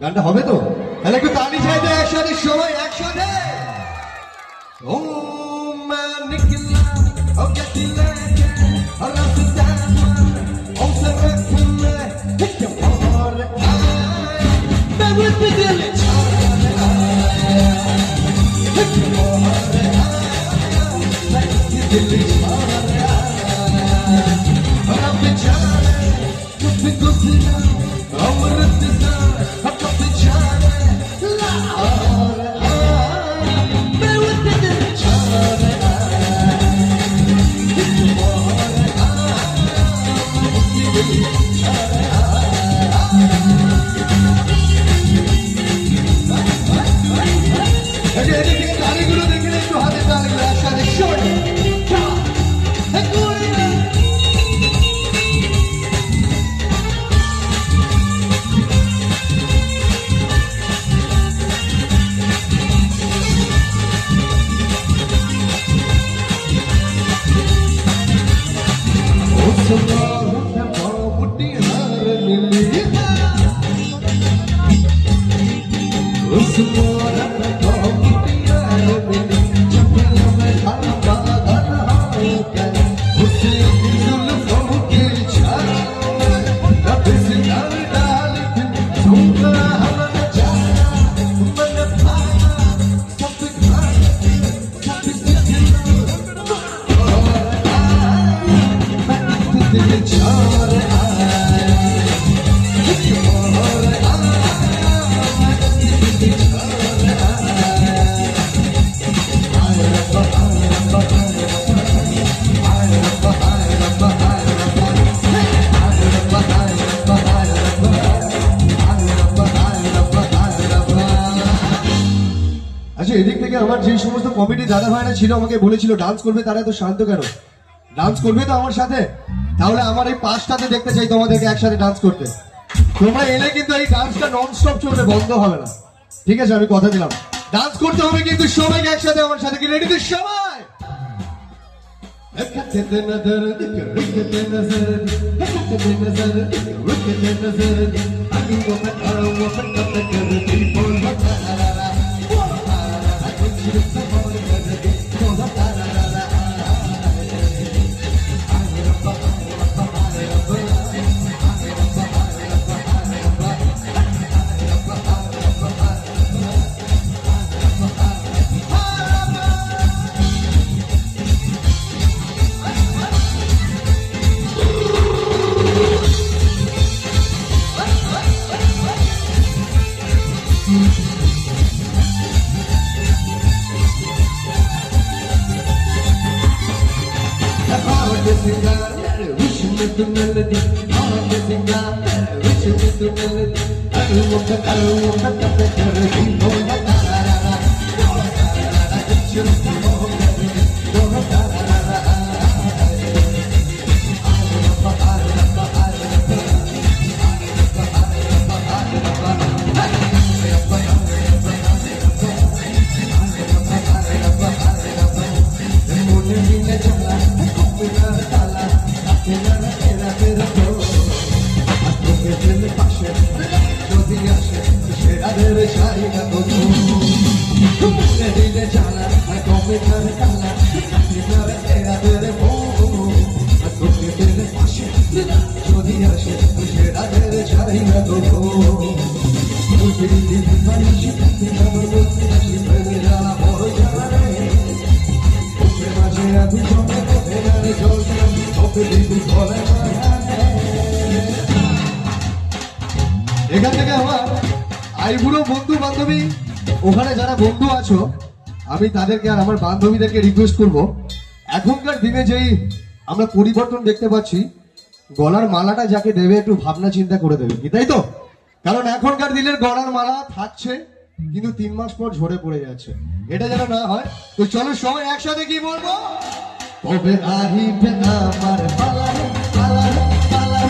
গানটা হবে তো? তাহলে একটু তালি চাই তো একসাথে, সবাই একসাথে। ও মা নিকলা ও গেতিলা আর রাস্তা ও সরফুলে হিক পার আয় বেবুত দিল ছাড়ে হিক পার আয় দিল ছাড়ে আর বেচারে कुछ कुछ ना अमृत सा हक बेचारे लार बेवत दिल छारे अरे देखिए ताली गुरु देखिए तो हाथे ताली गुरु आशा दे शोर এদিক থেকে আমার যে সমস্ত কমিটি দাদা ভাইরা ছিল আমাকে বলেছিল ডান্স করবে, তারা তো শান্ত কেন? ডান্স করবে তো আমার সাথে? তাহলে আমার এই পাঁচটাতে দেখতে চাই তোমাদেরকে একসাথে ডান্স করতে। তোমরা এলে কিন্তু এই ডান্সটা নন স্টপ চলবে, বন্ধ হবে না, ঠিক আছে? আমি কথা দিলাম ডান্স করতে হবে কিন্তু সবাইকে একসাথে আমার সাথে। কি রেডি তো সবাই? এখান থেকে আমার আইবুড়ো বন্ধু বান্ধবী, ওখানে যারা বন্ধু আছো, আমি তাদেরকে আর আমার বান্ধবীদেরকে রিকোয়েস্ট করবো, এখনকার দিনে যেই আমরা পরিবর্তন দেখতে পাচ্ছি, গলার মালাটা যাকে দেবে একটু ভাবনা চিন্তা করে দেবে, কি তাই তো? কারণ এখনকার দিনের গলার মালা থাকছে কিন্তু 3 মাস পর ঝরে পড়ে যাচ্ছে, এটা যেন না হয়। তো চলো সবাই একসাথে কি বলবো? তবে আহিবে আমার পালা পালা পালা